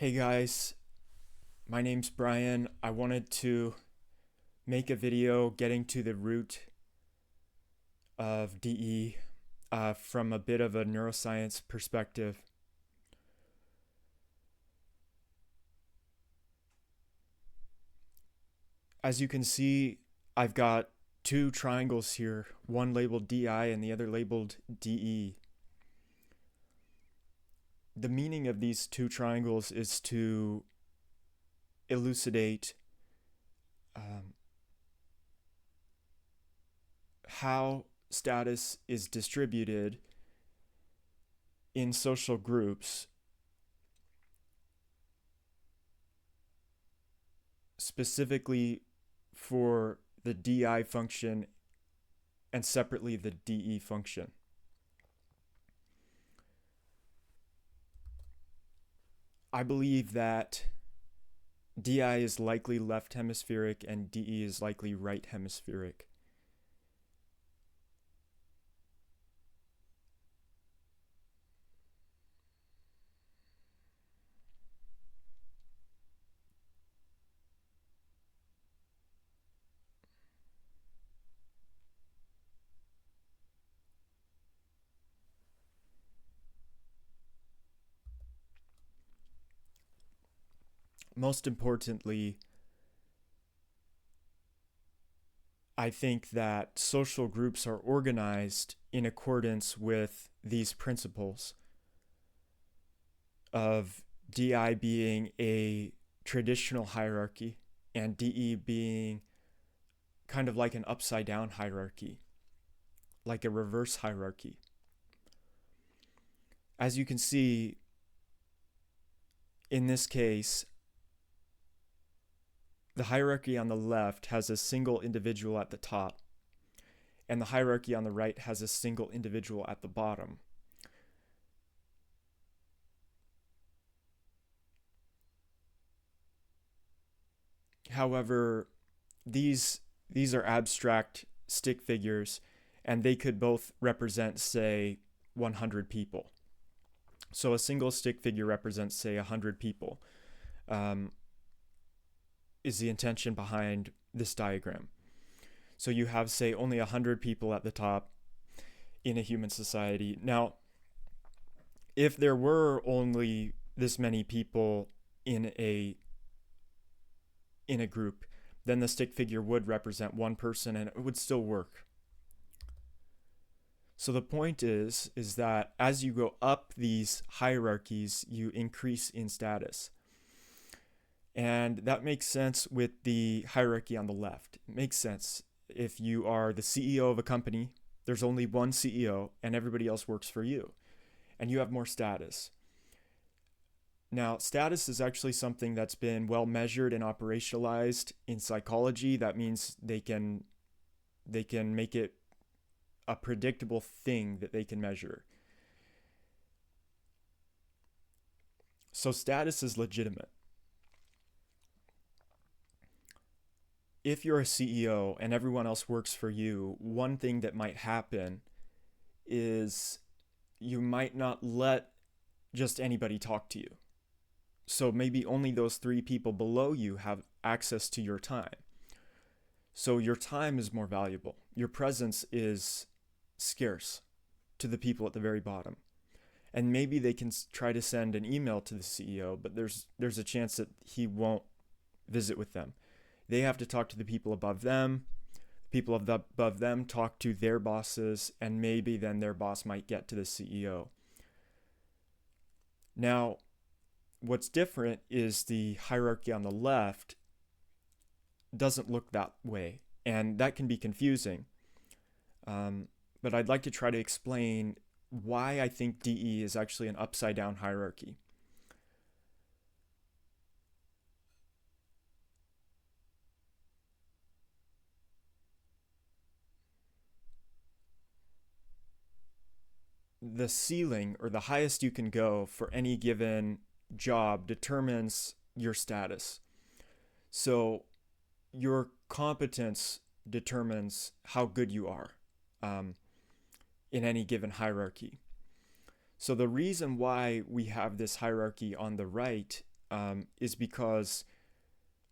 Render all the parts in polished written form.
Hey guys, my name's Brian. I wanted to make a video getting to the root of DE from a bit of a neuroscience perspective. As you can see, I've got two triangles here, one labeled DI and the other labeled DE. The meaning of these two triangles is to elucidate how status is distributed in social groups, specifically for the DI function and separately the DE function. I believe that DI is likely left hemispheric and DE is likely right hemispheric. Most importantly, I think that social groups are organized in accordance with these principles of DI being a traditional hierarchy and DE being kind of like an upside down hierarchy, like a reverse hierarchy. As you can see, in this case, the hierarchy on the left has a single individual at the top, and the hierarchy on the right has a single individual at the bottom. However, these are abstract stick figures, and they could both represent, say, 100 people. So a single stick figure represents, say, 100 people. Is the intention behind this diagram. So you have, say, only 100 people at the top in a human society. Now, if there were only this many people in a group, then the stick figure would represent one person and it would still work. So the point is that as you go up these hierarchies, you increase in status. And that makes sense with the hierarchy on the left. It makes sense. If you are the CEO of a company, there's only one CEO and everybody else works for you, and you have more status. Now, status is actually something that's been well measured and operationalized in psychology. That means they can make it a predictable thing that they can measure. So status is legitimate. If you're a CEO and everyone else works for you, one thing that might happen is you might not let just anybody talk to you. So maybe only those 3 people below you have access to your time. So your time is more valuable. Your presence is scarce to the people at the very bottom. And maybe they can try to send an email to the CEO, but there's a chance that he won't visit with them. They have to talk to the people above them. People above them talk to their bosses, and maybe then their boss might get to the CEO. Now, what's different is the hierarchy on the left doesn't look that way, and that can be confusing. But I'd like to try to explain why I think DE is actually an upside down hierarchy. The ceiling, or the highest you can go for any given job, determines your status. So your competence determines how good you are in any given hierarchy. So the reason why we have this hierarchy on the right is because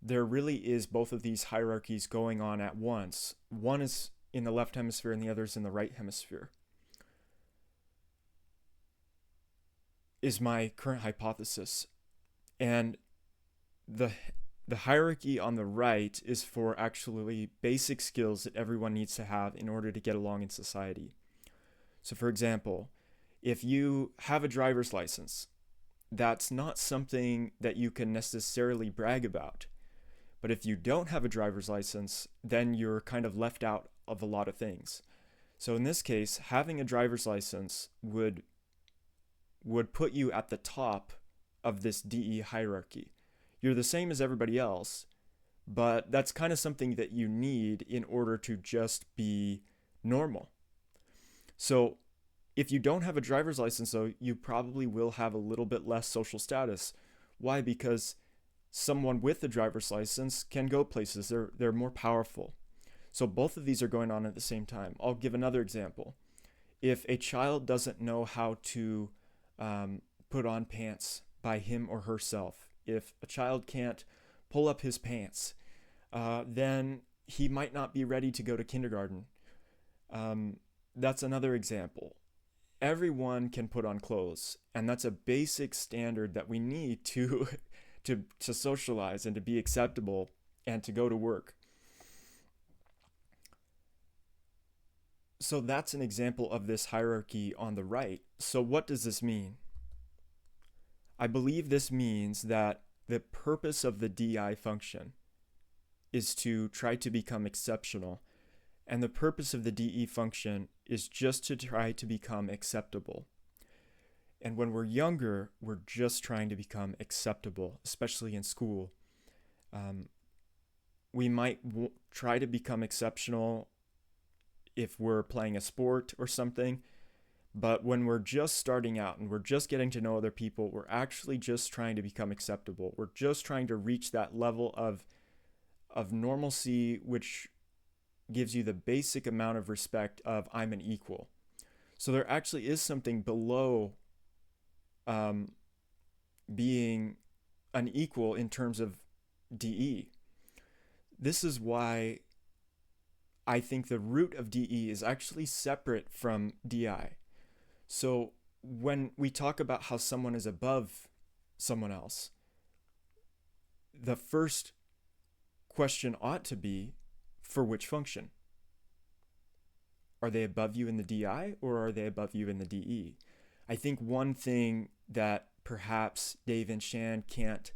there really is both of these hierarchies going on at once. One is in the left hemisphere and the other is in the right hemisphere, is my current hypothesis. And the the hierarchy on the right is for actually basic skills that everyone needs to have in order to get along in society. So for example, if you have a driver's license, that's not something that you can necessarily brag about. But if you don't have a driver's license, then you're kind of left out of a lot of things. So in this case, having a driver's license would put you at the top of this DE hierarchy. You're the same as everybody else, but that's kind of something that you need in order to just be normal. So if you don't have a driver's license, though, you probably will have a little bit less social status. Why? Because someone with a driver's license can go places. They're more powerful. So both of these are going on at the same time. I'll give another example. If a child doesn't know how to put on pants by him or herself, if a child can't pull up his pants, then he might not be ready to go to kindergarten. That's another example. Everyone can put on clothes, and that's a basic standard that we need to to socialize and to be acceptable and to go to work. So that's an example of this hierarchy on the right. So what does this mean? I believe this means that the purpose of the DI function is to try to become exceptional, and the purpose of the DE function is just to try to become acceptable. And when we're younger, we're just trying to become acceptable, especially in school. We might try to become exceptional if we're playing a sport or something, but when we're just starting out and we're just getting to know other people, we're actually just trying to become acceptable. We're just trying to reach that level of normalcy, which gives you the basic amount of respect of I'm an equal. So there actually is something below being an equal in terms of DE. This is why I think the root of DE is actually separate from DI. So when we talk about how someone is above someone else, the first question ought to be, for which function? Are they above you in the DI or are they above you in the DE? I think one thing that perhaps Dave and Shan can't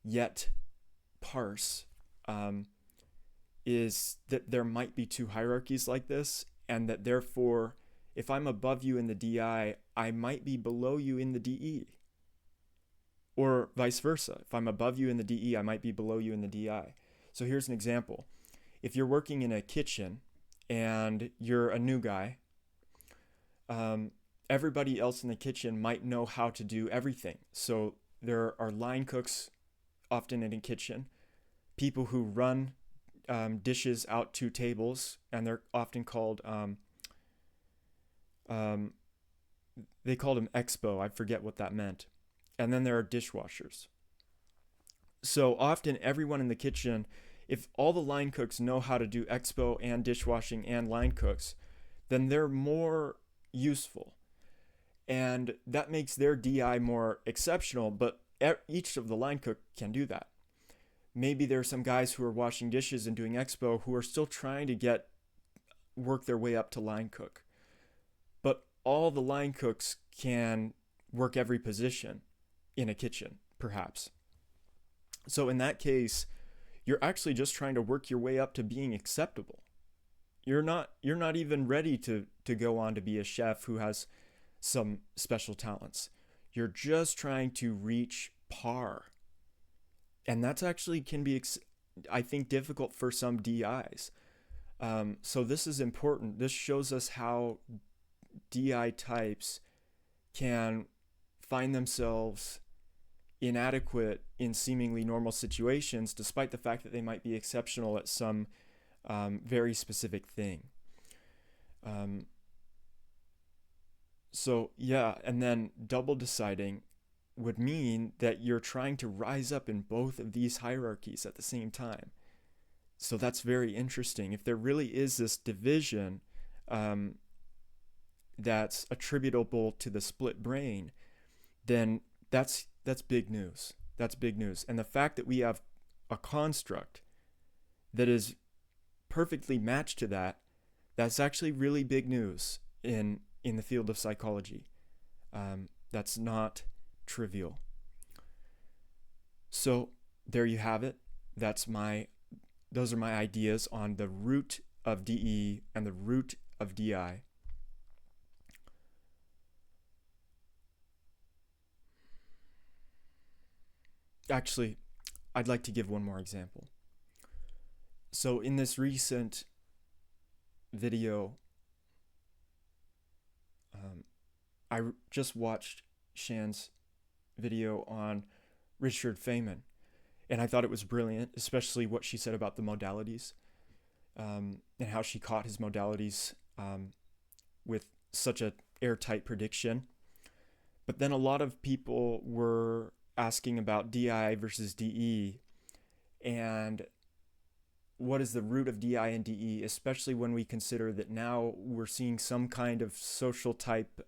yet parse is that there might be two hierarchies like this, and that therefore, if I'm above you in the DI, I might be below you in the DE. Or vice versa. If I'm above you in the DE, I might be below you in the DI. So here's an example. If you're working in a kitchen and you're a new guy, everybody else in the kitchen might know how to do everything. So there are line cooks often in a kitchen, people who run dishes out to tables, and they're often called, they called them expo. I forget what that meant. And then there are dishwashers. So often everyone in the kitchen, if all the line cooks know how to do expo and dishwashing and line cooks, then they're more useful. And that makes their DI more exceptional, but each of the line cook can do that. Maybe there are some guys who are washing dishes and doing expo who are still trying to work their way up to line cook. But all the line cooks can work every position in a kitchen, perhaps. So in that case, you're actually just trying to work your way up to being acceptable. You're not even ready to go on to be a chef who has some special talents. You're just trying to reach par. And that's actually can be, I think, difficult for some DIs. So this is important. This shows us how DI types can find themselves inadequate in seemingly normal situations, despite the fact that they might be exceptional at some very specific thing. So yeah, and then double deciding would mean that you're trying to rise up in both of these hierarchies at the same time. So that's very interesting. If there really is this division um, that's attributable to the split brain, then that's big news. That's big news. And the fact that we have a construct that is perfectly matched to that, that's actually really big news in the field of psychology. That's not trivial. So there you have it. Those are my ideas on the root of DE and the root of DI. Actually, I'd like to give one more example. So in this recent video, I just watched Shan's video on Richard Feynman, and I thought it was brilliant, especially what she said about the modalities, and how she caught his modalities with such a airtight prediction. But then a lot of people were asking about DI versus DE, and what is the root of DI and DE, especially when we consider that now we're seeing some kind of social type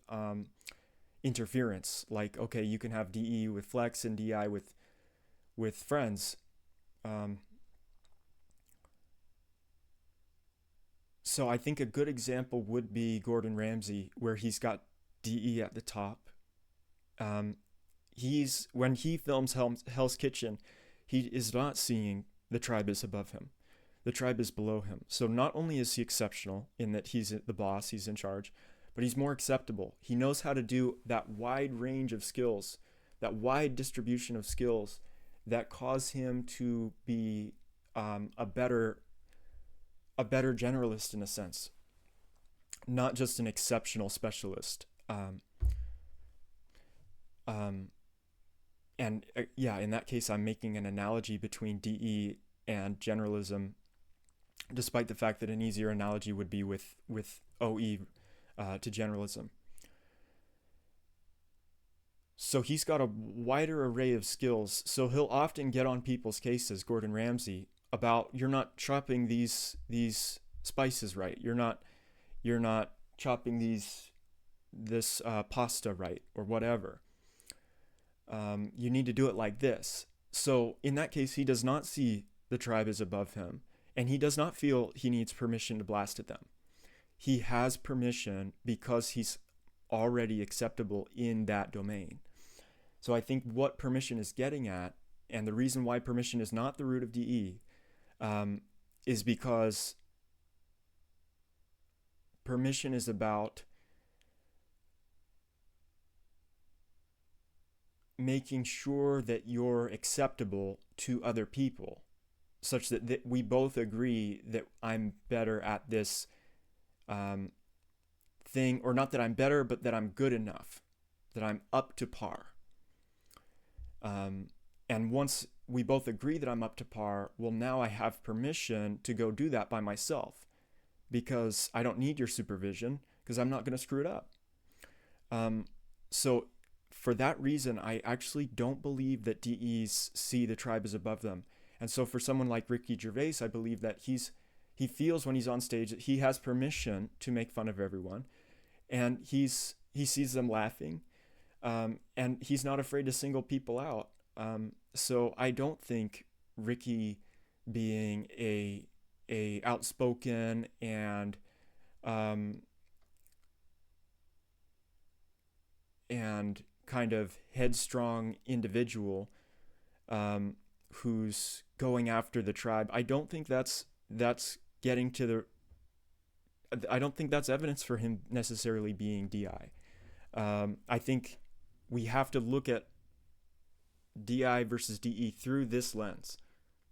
interference. Like, okay, you can have DE with flex and DI with friends. So I think a good example would be Gordon Ramsay, where he's got DE at the top. When he films Hell's Kitchen, he is not seeing the tribe is above him. The tribe is below him. So not only is he exceptional in that he's the boss, he's in charge, but he's more acceptable. He knows how to do that wide range of skills, that wide distribution of skills that cause him to be a better generalist in a sense, not just an exceptional specialist. In that case, I'm making an analogy between DE and generalism, despite the fact that an easier analogy would be with OE to generalism. So he's got a wider array of skills. So he'll often get on people's cases, Gordon Ramsay, about you're not chopping these spices right. You're not chopping this pasta right, or whatever. You need to do it like this. So in that case, he does not see the tribe is above him, and he does not feel he needs permission to blast at them. He has permission because he's already acceptable in that domain. So I think what permission is getting at, and the reason why permission is not the root of DE, is because permission is about making sure that you're acceptable to other people, such that we both agree that I'm better at this thing, or not that I'm better, but that I'm good enough, that I'm up to par. And once we both agree that I'm up to par, well, now I have permission to go do that by myself, because I don't need your supervision, because I'm not going to screw it up. So for that reason, I actually don't believe that DEs see the tribe as above them. And so for someone like Ricky Gervais, I believe that he feels when he's on stage that he has permission to make fun of everyone, and he sees them laughing, and he's not afraid to single people out. So I don't think Ricky being a outspoken and kind of headstrong individual who's going after the tribe, I don't think that's getting to the. I don't think that's evidence for him necessarily being DI. I think we have to look at DI versus DE through this lens,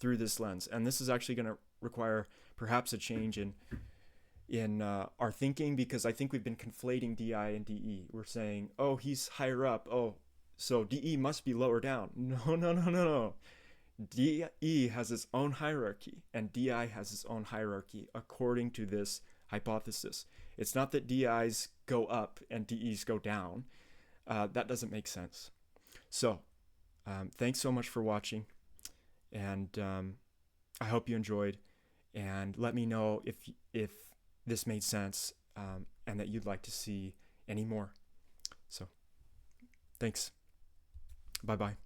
and this is actually going to require perhaps a change in our thinking, because I think we've been conflating DI and DE. We're saying, oh, he's higher up, oh, so DE must be lower down. No. DE has its own hierarchy, and DI has its own hierarchy according to this hypothesis. It's not that DIs go up and DEs go down. That doesn't make sense. So, thanks so much for watching, and I hope you enjoyed. And let me know if this made sense, and that you'd like to see any more. So, thanks. Bye bye.